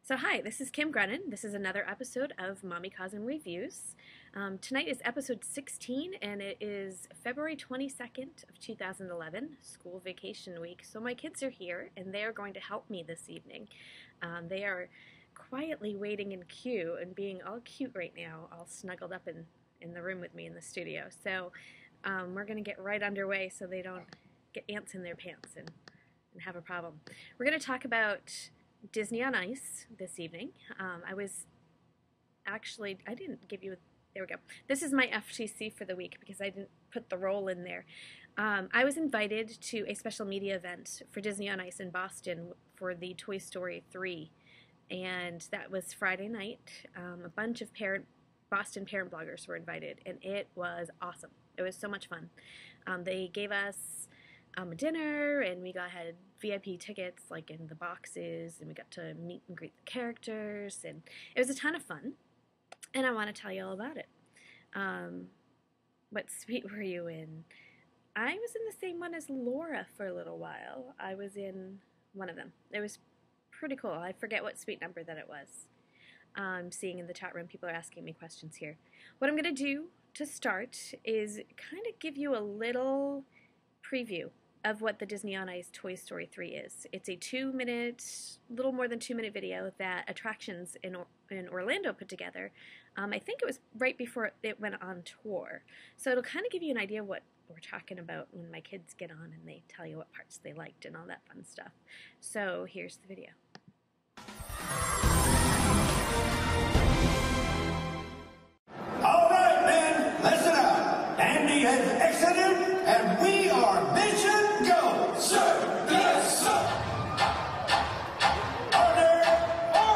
So hi, this is Kim Grenon. This is another episode of Mommycosm Reviews. Tonight is episode 16 and it is February 22nd of 2011, school vacation week. So my kids are here and they are going to help me this evening. They are quietly waiting in queue and being all cute right now, all snuggled up in the room with me in the studio. So we're going to get right underway so they don't get ants in their pants and have a problem. We're going to talk about Disney on Ice this evening. I didn't give you, there we go. This is my FTC for the week because I didn't put the role in there. I was invited to a special media event for Disney on Ice in Boston for the Toy Story 3, and that was Friday night. A bunch of Boston parent bloggers were invited, and it was awesome. It was so much fun. They gave us a dinner, and we had VIP tickets like in the boxes, and we got to meet and greet the characters, and it was a ton of fun, and I want to tell you all about it. What suite were you in? I was in the same one as Laura for a little while. I was in one of them. It was pretty cool. I forget what suite number that it was. I'm seeing in the chat room people are asking me questions here. What I'm going to do to start is kind of give you a little preview of what the Disney on Ice Toy Story 3 is. It's a little more than 2-minute video that Attractions in Orlando put together. I think it was right before it went on tour. So it'll kind of give you an idea of what we're talking about when my kids get on and they tell you what parts they liked and all that fun stuff. So here's the video. All right, men, listen up. Andy has exited, and we are mission go. Sir, yes, sir. Order, no!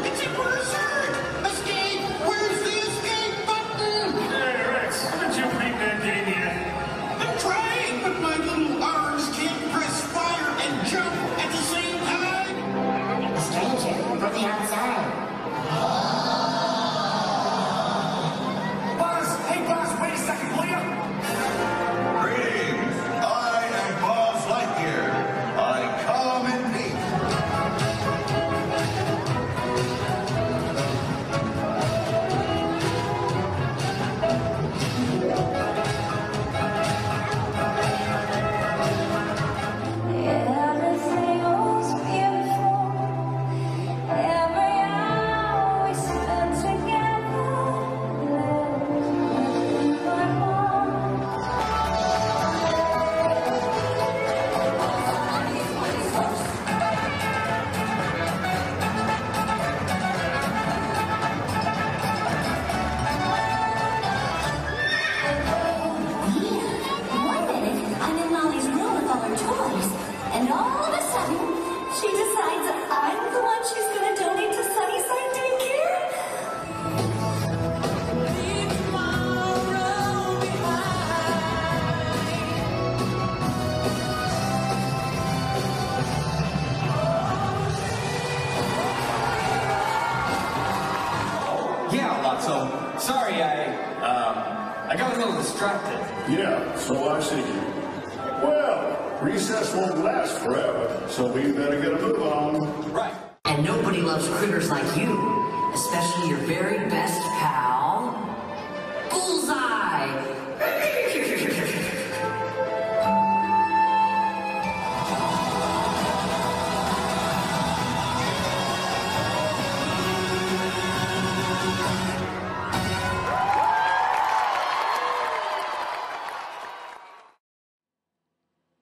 It's a blizzard! Escape! Where's the escape button? Hey, Rex, haven't you beaten that game yet? I'm trying, but my little arms can't press fire and jump at the same time. Stranger, from the outside. Boss, wait a second, will you? Greetings. I am Buzz Lightyear. I come in peace. Everything was beautiful. Every hour we spent together. My heart. One minute, I'm in Molly's room with all her toys, and all of a sudden, she decides I'm the one she's going to donate to Sunnyside Daycare. Yeah, Lotso. Sorry, I got a little distracted. Yeah, so I see. Well, recess won't last forever, so we better get a move on. Right. And nobody loves critters like you, especially your very best pal, Bullseye!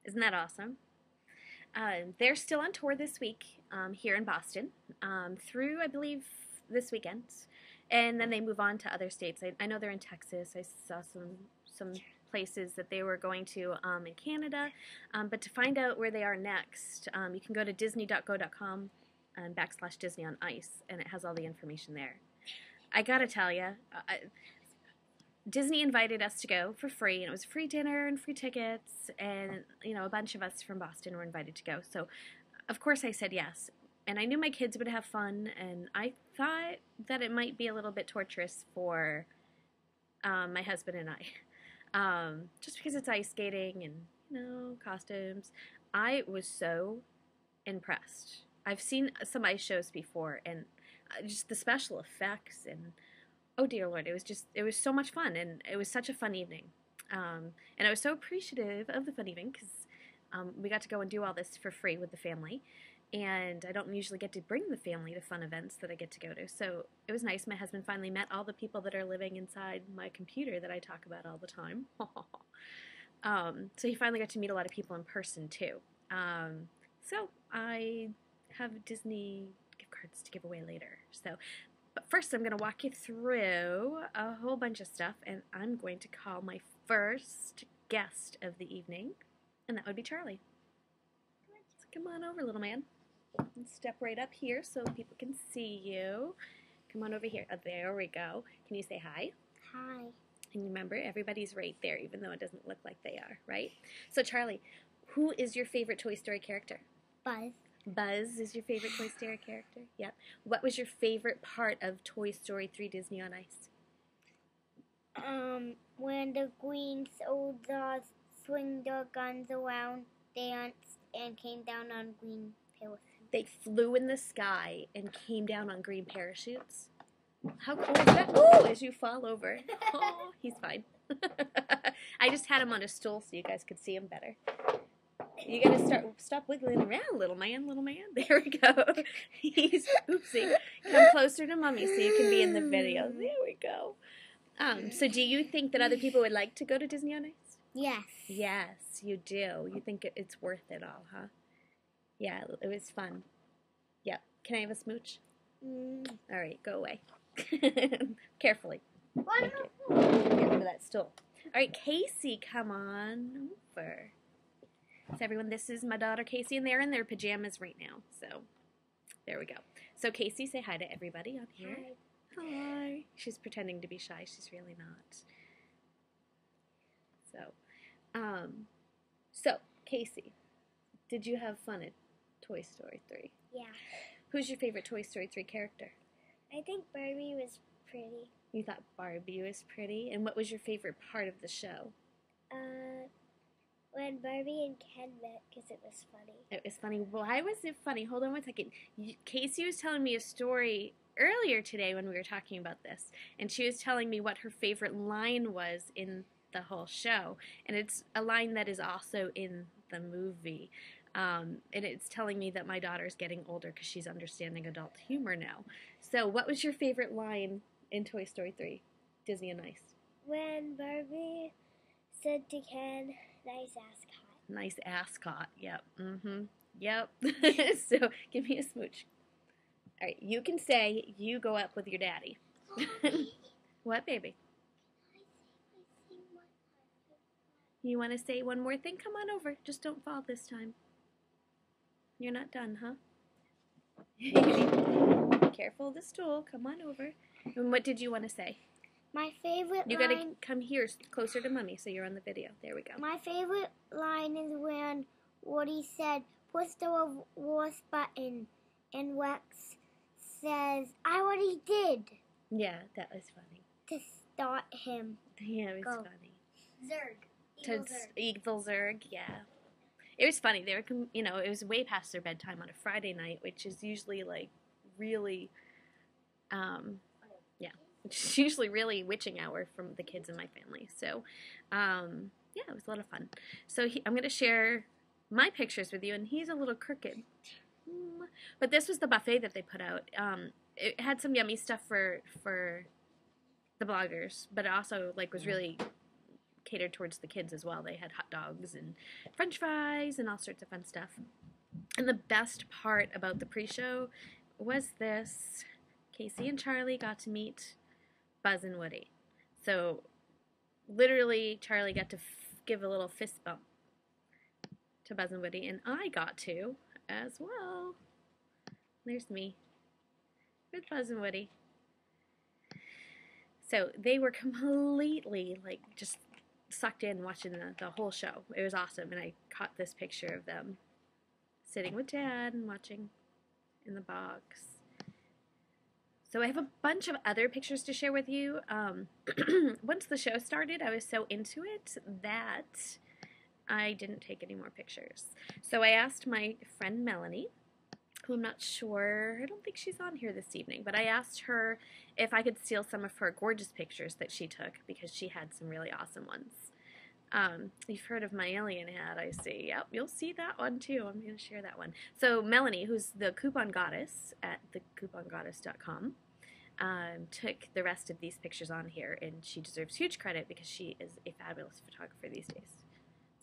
Isn't that awesome? They're still on tour this week here in Boston through, I believe, this weekend. And then they move on to other states. I know they're in Texas. I saw some places that they were going to in Canada. But to find out where they are next, you can go to disney.go.com and /Disney on Ice, and it has all the information there. I gotta tell you, Disney invited us to go for free, and it was free dinner and free tickets, and a bunch of us from Boston were invited to go. So, of course, I said yes. And I knew my kids would have fun, and I thought that it might be a little bit torturous for my husband and I. just because it's ice skating and, costumes. I was so impressed. I've seen some ice shows before, and just the special effects, and oh dear Lord, it was so much fun, and it was such a fun evening. And I was so appreciative of the fun evening because we got to go and do all this for free with the family. And I don't usually get to bring the family to fun events that I get to go to. So it was nice. My husband finally met all the people that are living inside my computer that I talk about all the time. So he finally got to meet a lot of people in person too. So I have Disney gift cards to give away later. But first I'm going to walk you through a whole bunch of stuff, and I'm going to call my first guest of the evening, and that would be Charlie. So come on over, little man. Step right up here so people can see you. Come on over here. Oh, there we go. Can you say hi? Hi. And remember, everybody's right there, even though it doesn't look like they are, right? So, Charlie, who is your favorite Toy Story character? Buzz. Buzz is your favorite Toy Story character? Yep. What was your favorite part of Toy Story 3 Disney on Ice? When the green soldiers swing their guns around, danced, and came down on green parachutes. They flew in the sky and came down on green parachutes. How cool is that? Oh, as you fall over. Oh, he's fine. I just had him on a stool so you guys could see him better. You gotta stop wiggling around, little man, little man. There we go. He's, oopsie. Come closer to Mommy so you can be in the video. There we go. So do you think that other people would like to go to Disney on Ice? Yes. Yes, you do. You think it's worth it all, huh? Yeah, it was fun. Yep. Can I have a smooch? All right, go away. Carefully. Thank you. Get rid of that stool. All right, Casey, come on over. So everyone, this is my daughter Casey, and they're in their pajamas right now. So there we go. So Casey, say hi to everybody up here. Hi. Hi. She's pretending to be shy. She's really not. So Casey, did you have fun at Toy Story 3? Yeah. Who's your favorite Toy Story 3 character? I think Barbie was pretty. You thought Barbie was pretty? And what was your favorite part of the show? When Barbie and Ken met, because it was funny. It was funny. Why was it funny? Hold on one second. Casey was telling me a story earlier today when we were talking about this, and she was telling me what her favorite line was in the whole show, and it's a line that is also in the movie. And it's telling me that my daughter's getting older because she's understanding adult humor now. So what was your favorite line in Toy Story 3, Disney on Ice? When Barbie said to Ken, nice ascot. Nice ascot, yep. Yep. So give me a smooch. All right, you can say you go up with your daddy. What, baby? You want to say one more thing? Come on over. Just don't fall this time. You're not done, huh? Be careful of the stool. Come on over. And what did you want to say? My favorite You line... gotta come here closer to Mommy so you're on the video. There we go. My favorite line is when Woody said, push the reverse button, and Rex says, I already did. Yeah, that was funny. To start him. Yeah, it was Go. funny. Zurg. Evil Zurg, yeah. It was funny. They were, it was way past their bedtime on a Friday night, which is usually like really, which is usually really witching hour from the kids in my family. So, yeah, it was a lot of fun. So I'm going to share my pictures with you, and he's a little crooked. But this was the buffet that they put out. It had some yummy stuff for the bloggers, but it also was really catered towards the kids as well. They had hot dogs and french fries and all sorts of fun stuff. And the best part about the pre-show was this. Casey and Charlie got to meet Buzz and Woody. So literally Charlie got to give a little fist bump to Buzz and Woody, and I got to as well. There's me with Buzz and Woody. So they were completely just sucked in watching the whole show. It was awesome, and I caught this picture of them sitting with Dad and watching in the box. So I have a bunch of other pictures to share with you. Once the show started, I was so into it that I didn't take any more pictures. So I asked my friend Melanie, who I'm not sure, I don't think she's on here this evening, but I asked her if I could steal some of her gorgeous pictures that she took, because she had some really awesome ones. You've heard of my alien hat, I see. Yep, you'll see that one too. I'm going to share that one. So Melanie, who's the coupon goddess at thecoupongoddess.com, took the rest of these pictures on here, and she deserves huge credit because she is a fabulous photographer these days.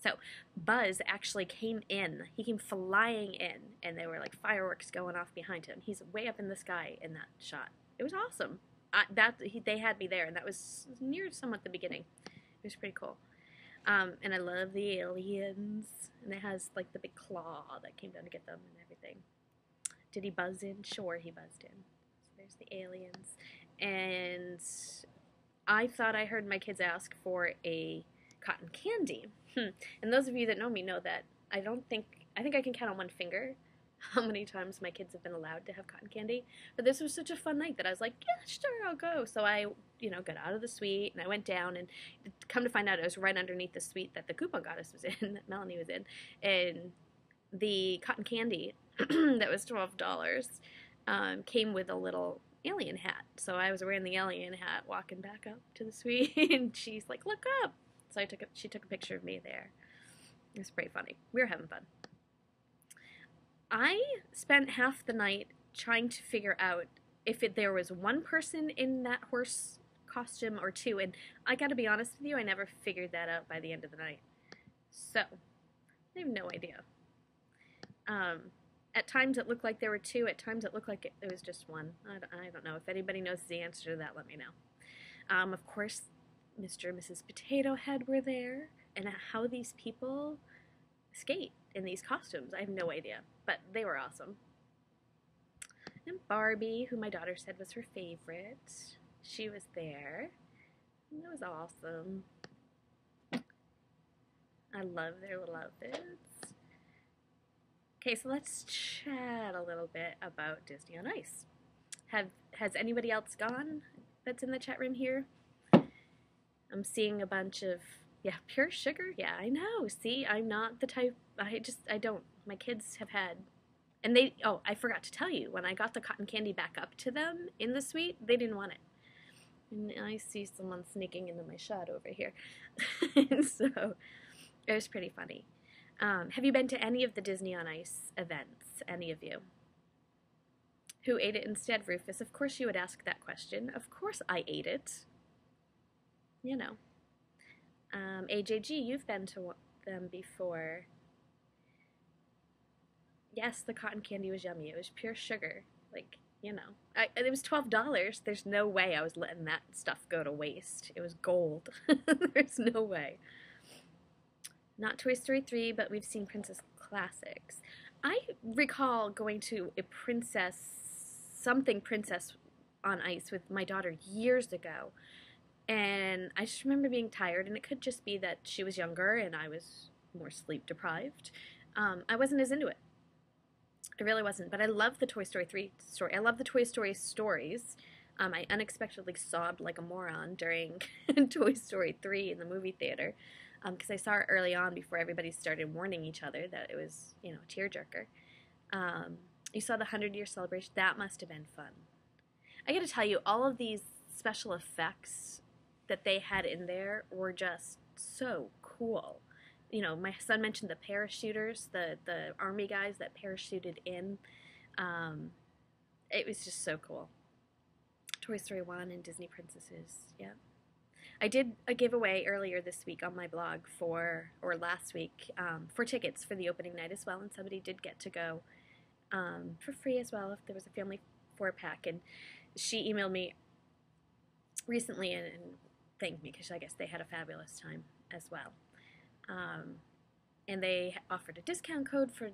So Buzz actually came in. He came flying in, and there were like fireworks going off behind him. He's way up in the sky in that shot. It was awesome. They had me there, and that was near somewhat the beginning. It was pretty cool. And I love the aliens, and it has like the big claw that came down to get them and everything. Did he buzz in? Sure, he buzzed in. So there's the aliens. And I thought I heard my kids ask for a cotton candy. And those of you that know me know that I think I can count on one finger how many times my kids have been allowed to have cotton candy. But this was such a fun night that I was like, yeah, sure, I'll go. So I, got out of the suite, and I went down, and come to find out, I was right underneath the suite that the coupon goddess was in, that Melanie was in, and the cotton candy that was $12 came with a little alien hat. So I was wearing the alien hat, walking back up to the suite, and she's like, look up. So she took a picture of me there. It was pretty funny. We were having fun. I spent half the night trying to figure out if there was one person in that horse costume or two, and I gotta be honest with you, I never figured that out by the end of the night. So, I have no idea. At times it looked like there were two, at times it looked like it was just one. I don't know. If anybody knows the answer to that, let me know. Of course, Mr. and Mrs. Potato Head were there, and how these people skate in these costumes, I have no idea, but they were awesome. And Barbie, who my daughter said was her favorite, she was there. And it was awesome. I love their little outfits. Okay, so let's chat a little bit about Disney on Ice. Has anybody else gone that's in the chat room here? I'm seeing a bunch of, pure sugar? Yeah, I know. See, I'm not the type, I don't. My kids have had, and I forgot to tell you, when I got the cotton candy back up to them in the suite, they didn't want it. And I see someone sneaking into my shot over here. So, it was pretty funny. Have you been to any of the Disney on Ice events? Any of you? Who ate it instead, Rufus? Of course you would ask that question. Of course I ate it. AJG, you've been to them before. Yes, the cotton candy was yummy. It was pure sugar. It was $12. There's no way I was letting that stuff go to waste. It was gold. There's no way. Not Toy Story 3, but we've seen Princess Classics. I recall going to a princess on Ice with my daughter years ago. And I just remember being tired, and it could just be that she was younger and I was more sleep deprived. I wasn't as into it. I really wasn't, but I love the Toy Story 3 story. I love the Toy Story stories. I unexpectedly sobbed like a moron during Toy Story 3 in the movie theater, because I saw it early on before everybody started warning each other that it was, a tearjerker. You saw the 100-year celebration. That must have been fun. I gotta tell you, all of these special effects that they had in there were just so cool. My son mentioned the parachuters, the army guys that parachuted in. It was just so cool. Toy Story 1 and Disney Princesses, yeah. I did a giveaway earlier this week on my blog or last week, for tickets for the opening night as well, and somebody did get to go for free as well if there was a family 4-pack, and she emailed me recently and thanked me because I guess they had a fabulous time as well. And they offered a discount code for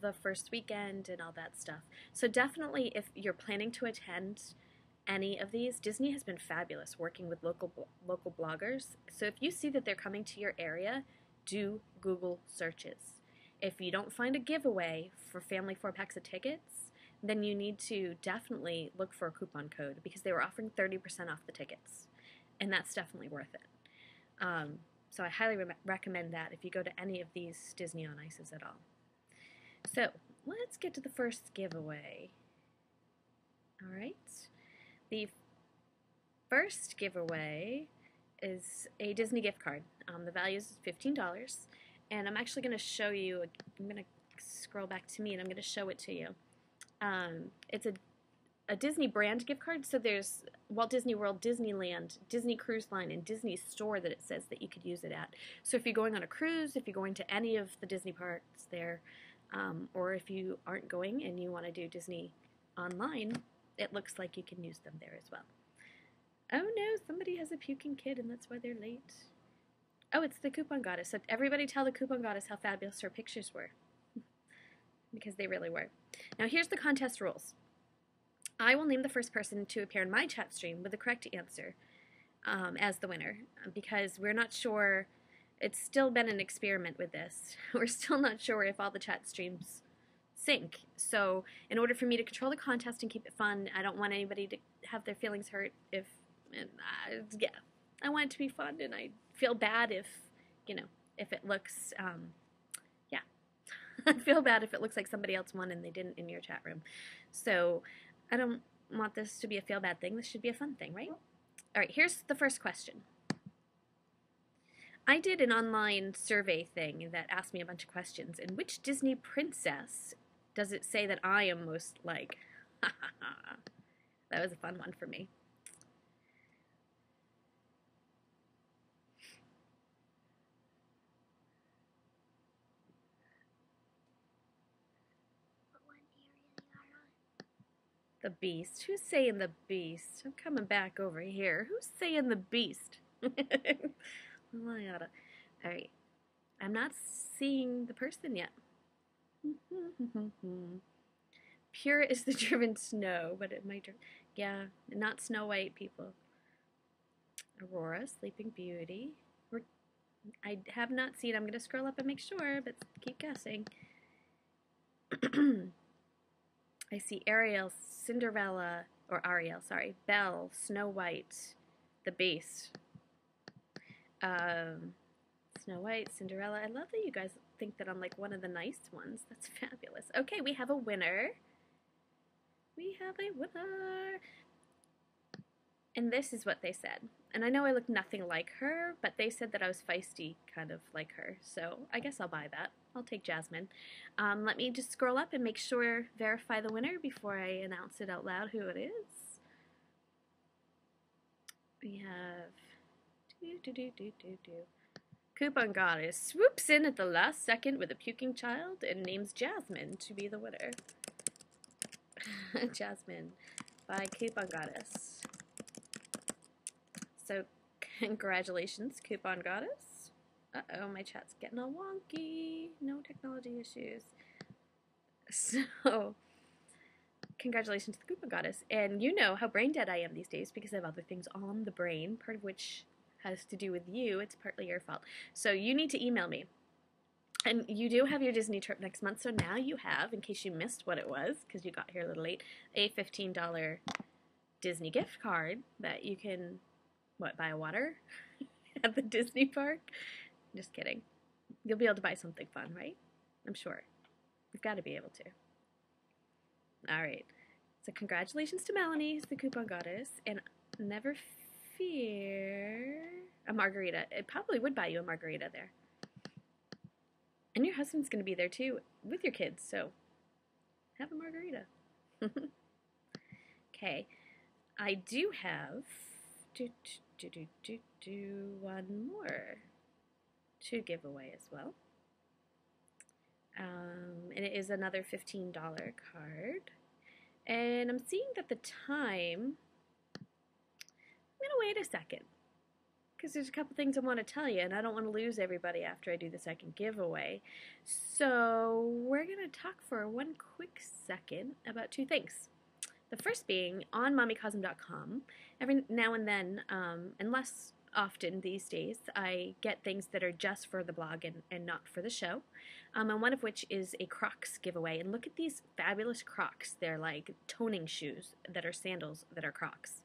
the first weekend and all that stuff. So definitely, if you're planning to attend any of these, Disney has been fabulous working with local bloggers. So if you see that they're coming to your area, do Google searches. If you don't find a giveaway for family 4-packs of tickets, then you need to definitely look for a coupon code because they were offering 30% off the tickets, and that's definitely worth it. So I highly recommend that if you go to any of these Disney on Ices at all. So let's get to the first giveaway. All right. The first giveaway is a Disney gift card. The value is $15, and I'm actually going to show you. I'm going to scroll back to me, and I'm going to show it to you. It's a Disney brand gift card, so there's Walt Disney World, Disneyland, Disney Cruise Line, and Disney Store that it says that you could use it at. So if you're going on a cruise, if you're going to any of the Disney parks there, or if you aren't going and you want to do Disney online, it looks like you can use them there as well. Oh no, somebody has a puking kid and that's why they're late. Oh, it's the Coupon Goddess. So everybody tell the Coupon Goddess how fabulous her pictures were. Because they really were. Now here's the contest rules. I will name the first person to appear in my chat stream with the correct answer as the winner, because we're not sure. It's still been an experiment with this. We're still not sure if all the chat streams sync. So in order for me to control the contest and keep it fun, I don't want anybody to have their feelings hurt if, yeah, I want it to be fun, and I feel bad if, if it looks, yeah, I feel bad if it looks like somebody else won and they didn't in your chat room. So I don't want this to be a feel bad thing. This should be a fun thing, right? All right, here's the first question. I did an online survey thing that asked me a bunch of questions. And which Disney princess does it say that I am most like? That was a fun one for me. The Beast. Who's saying the Beast? I'm coming back over here. Who's saying the Beast? Alright. I'm not seeing the person yet. Pure is the driven snow, but it might... Yeah, not Snow White, people. Aurora, Sleeping Beauty. I have not seen... I'm going to scroll up and make sure, but keep guessing. I see Ariel, Cinderella, or Ariel, sorry, Belle, Snow White, the Beast. Snow White, Cinderella. I love that you guys think that I'm like one of the nice ones. That's fabulous. Okay, we have a winner. We have a winner. And this is what they said. And I know I look nothing like her, but they said that I was feisty, kind of like her. So I guess I'll buy that. I'll take Jasmine. Let me just scroll up and make sure, verify the winner before I announce it out loud who it is. We have... Coupon Goddess swoops in at the last second with a puking child and names Jasmine to be the winner. Jasmine by Coupon Goddess. So, congratulations, Coupon Goddess. Uh-oh, my chat's getting all wonky. No technology issues. So, congratulations to the Coupon Goddess. And you know how brain dead I am these days because I have other things on the brain, part of which has to do with you. It's partly your fault. So you need to email me. And you do have your Disney trip next month, so now you have, in case you missed what it was, because you got here a little late, a $15 Disney gift card that you can, buy a water at the Disney park? Just kidding. You'll be able to buy something fun, right? I'm sure. You've got to be able to. All right. So congratulations to Melanie, who's the Coupon Goddess, and never fear a margarita. It probably would buy you a margarita there. And your husband's going to be there too with your kids, so have a margarita. Okay. I do have one more to give away as well. And it is another $15 card. And I'm seeing that the time... I'm going to wait a second, because there's a couple things I want to tell you, and I don't want to lose everybody after I do the second giveaway. So we're going to talk for one quick second about two things. The first being, on Mommycosm.com, every now and then, unless often these days. I get things that are just for the blog and not for the show. And one of which is a Crocs giveaway. And look at these fabulous Crocs. They're like toning shoes that are sandals that are Crocs.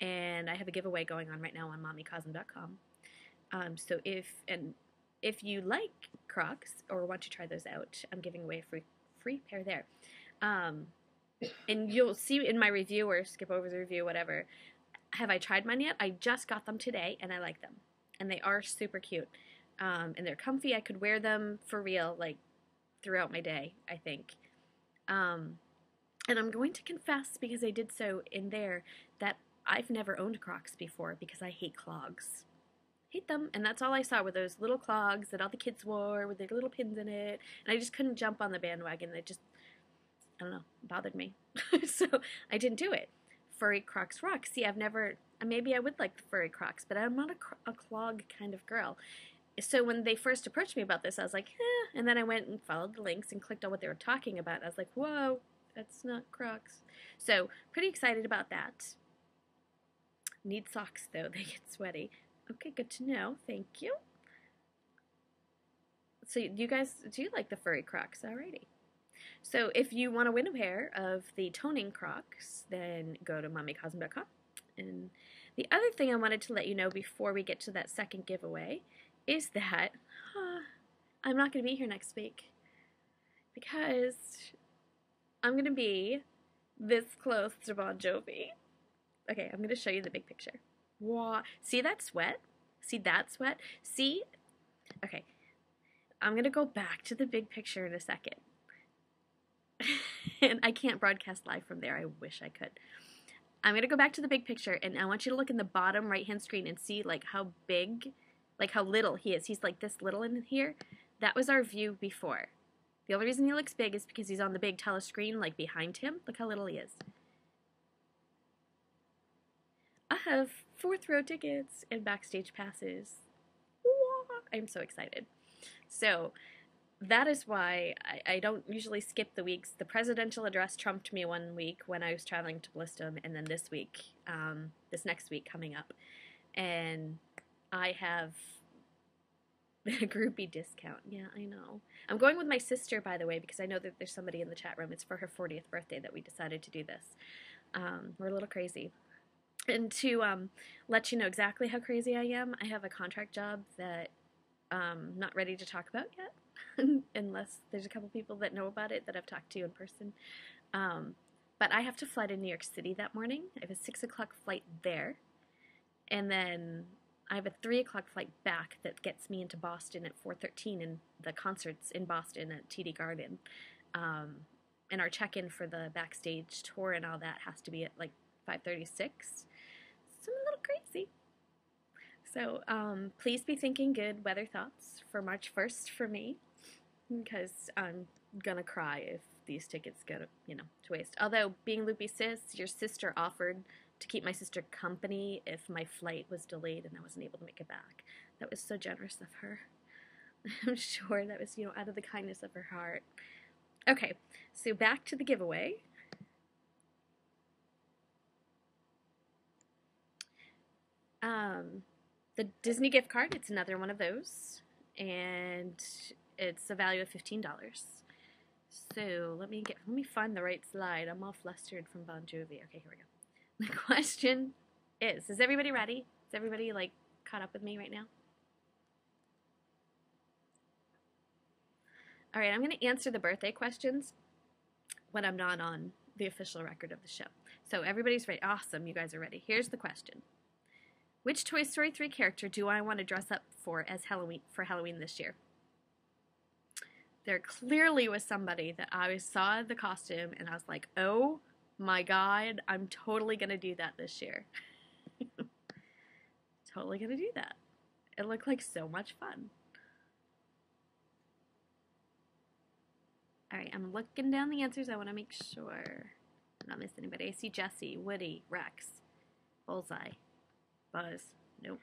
And I have a giveaway going on right now on Mommycosm.com. So if you like Crocs or want to try those out, I'm giving away a free pair there. And you'll see in my review or skip over the review, whatever. Have I tried mine yet? I just got them today and I like them. And they are super cute. And they're comfy. I could wear them for real, like throughout my day, I think. And I'm going to confess, because I did so in there, that I've never owned Crocs before because I hate clogs. Hate them. And that's all I saw were those little clogs that all the kids wore with their little pins in it. And I just couldn't jump on the bandwagon. It just, I don't know, bothered me. So I didn't do it. Furry Crocs rock. See, I've never, maybe I would like the furry Crocs, but I'm not a clog kind of girl. So when they first approached me about this, I was like, eh. And then I went and followed the links and clicked on what they were talking about. And I was like, whoa, that's not Crocs. So pretty excited about that. Need socks, though. They get sweaty. Okay, good to know. Thank you. So you guys do like the furry Crocs. Alrighty. So if you want to win a pair of the toning Crocs, then go to Mommycosm.com. And the other thing I wanted to let you know before we get to that second giveaway is that I'm not going to be here next week because I'm going to be this close to Bon Jovi. Okay, I'm going to show you the big picture. Wow. See that sweat? See that sweat? See? Okay, I'm going to go back to the big picture in a second. And I can't broadcast live from there. I wish I could. I'm going to go back to the big picture, and I want you to look in the bottom right-hand screen and see like how big, like how little he is. He's like this little in here. That was our view before. The only reason he looks big is because he's on the big telescreen like behind him. Look how little he is. I have 4th row tickets and backstage passes. I'm so excited. So that is why I don't usually skip the weeks. The presidential address trumped me one week when I was traveling to Bliston, and then this week, this next week coming up. And I have a groupie discount. Yeah, I know. I'm going with my sister, by the way, because I know that there's somebody in the chat room. It's for her 40th birthday that we decided to do this. We're a little crazy. And to let you know exactly how crazy I am, I have a contract job that I'm not ready to talk about yet. Unless there's a couple people that know about it that I've talked to in person. But I have to fly to New York City that morning. I have a 6 o'clock flight there. And then I have a 3 o'clock flight back that gets me into Boston at 4:13, and the concert's in Boston at TD Garden. And our check-in for the backstage tour and all that has to be at like 5:36. So I'm a little crazy. So please be thinking good weather thoughts for March 1st for me, because I'm gonna cry if these tickets go to, to waste. Although, being Loopy Sis, your sister offered to keep my sister company if my flight was delayed and I wasn't able to make it back. That was so generous of her. I'm sure that was, out of the kindness of her heart. Okay, so back to the giveaway. The Disney gift card, it's another one of those, and it's a value of $15. So let me find the right slide. I'm all flustered from Bon Jovi. Okay, here we go. The question is everybody ready? Is everybody caught up with me right now? All right, I'm going to answer the birthday questions when I'm not on the official record of the show. So everybody's ready. Awesome, you guys are ready. Here's the question. Which Toy Story 3 character do I want to dress up for as Halloween this year? There clearly was somebody that I saw the costume and I was like, oh my God, I'm totally going to do that this year. Totally going to do that. It looked like so much fun. All right, I'm looking down the answers. I want to make sure I don't miss anybody. I see Jesse, Woody, Rex, Bullseye. Buzz. Nope.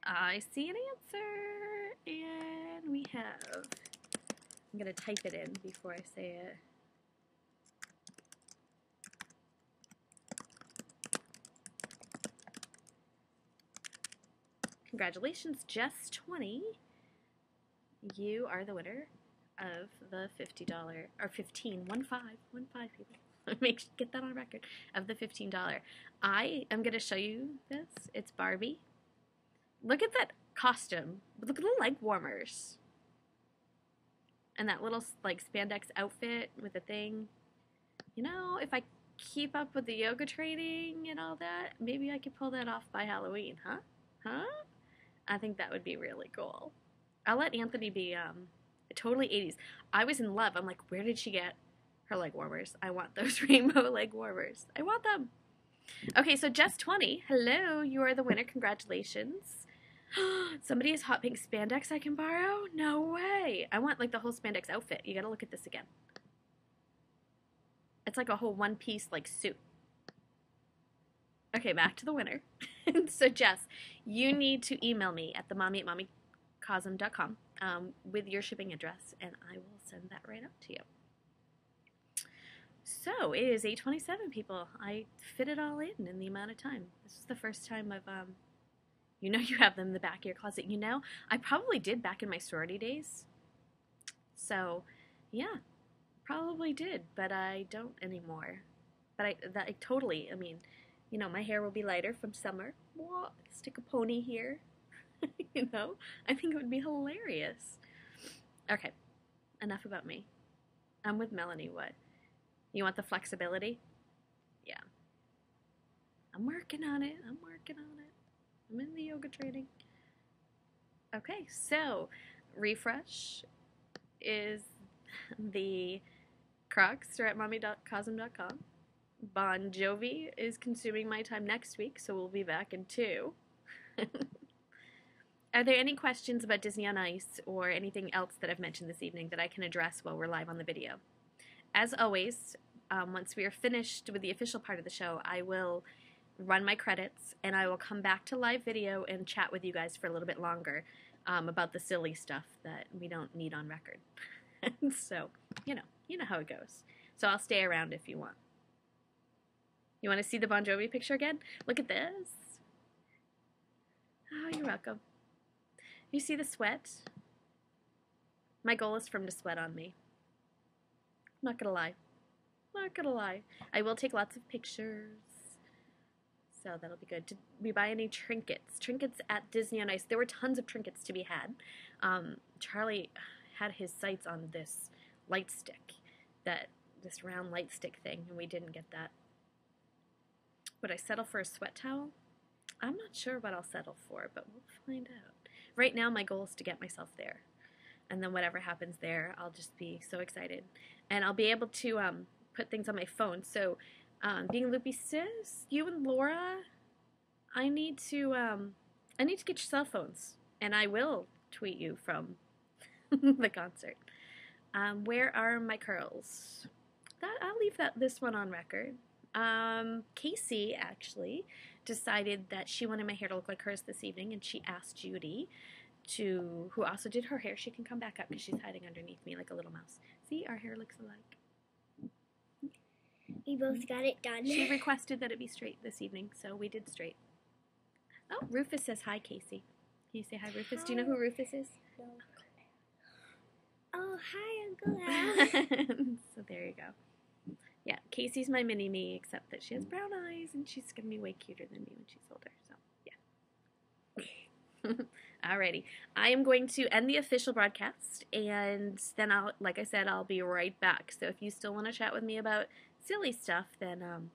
I see an answer, and we have, I'm going to type it in before I say it. Congratulations, Jess20. You are the winner of the $50 or 15 people. Get that on record of the $15. I am going to show you this. It's Barbie. Look at that costume. Look at the leg warmers. And that little like spandex outfit with the thing. You know, if I keep up with the yoga training and all that, maybe I could pull that off by Halloween, huh? Huh? I think that would be really cool. I'll let Anthony be totally 80s. I was in love. I'm like, where did she get her leg warmers? I want those rainbow leg warmers. I want them. Okay, so Jess20, hello, you are the winner. Congratulations. Somebody has hot pink spandex I can borrow? No way. I want like the whole spandex outfit. You gotta look at this again. It's like a whole one-piece like suit. Okay, back to the winner. So Jess, you need to email me at themommy@mommycosm.com with your shipping address, and I will send that right out to you. So it is 8:27, people. I fit it all in the amount of time. This is the first time I've you know you have them in the back of your closet. You know, I probably did back in my sorority days. So, yeah, probably did, but I don't anymore. But I totally, I mean, you know, my hair will be lighter from summer. Whoa, stick a pony here. You know, I think it would be hilarious. Okay, enough about me. I'm with Melanie. What? You want the flexibility? Yeah. I'm working on it. I'm in the yoga training. Okay, so refresh is the Crocs are at mommy.cosm.com. Bon Jovi is consuming my time next week, so we'll be back in 2. Are there any questions about Disney on Ice or anything else that I've mentioned this evening that I can address while we're live on the video? As always, once we are finished with the official part of the show, I will run my credits and I will come back to live video and chat with you guys for a little bit longer about the silly stuff that we don't need on record. So, you know how it goes. So I'll stay around if you want. You want to see the Bon Jovi picture again? Look at this. Oh, you're welcome. You see the sweat? My goal is for him to sweat on me. I'm not gonna lie. Not gonna lie. I will take lots of pictures. So that'll be good. Did we buy any trinkets? Trinkets at Disney on Ice. There were tons of trinkets to be had. Charlie had his sights on this light stick, this round light stick thing, and we didn't get that. Would I settle for a sweat towel? I'm not sure what I'll settle for, but we'll find out. Right now, my goal is to get myself there. And then whatever happens there, I'll just be so excited. And I'll be able to put things on my phone. So, being Loopy Sis, you and Laura, I need to get your cell phones. And I will tweet you from the concert. Where are my curls? I'll leave this one on record. Casey actually decided that she wanted my hair to look like hers this evening, and she asked Judy, who also did her hair. She can come back up because she's hiding underneath me like a little mouse. See, our hair looks alike. We both got it done. She requested that it be straight this evening, so we did straight. Oh, Rufus says hi, Casey. Can you say hi, Rufus? Hi. Do you know who Rufus is? No. Oh, hi, Uncle Al. So there you go. Yeah, Casey's my mini-me, except that she has brown eyes, and she's going to be way cuter than me when she's older, so yeah. Alrighty, I am going to end the official broadcast, and then like I said, I'll be right back. So if you still want to chat with me about silly stuff, then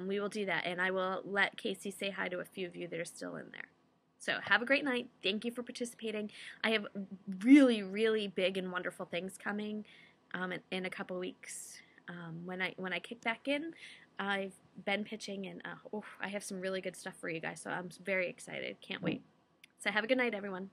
we will do that, and I will let Casey say hi to a few of you that are still in there. So have a great night. Thank you for participating. I have really, really big and wonderful things coming in a couple weeks. When I kick back in, I've been pitching, and I have some really good stuff for you guys, so I'm very excited. Can't wait. So have a good night, everyone.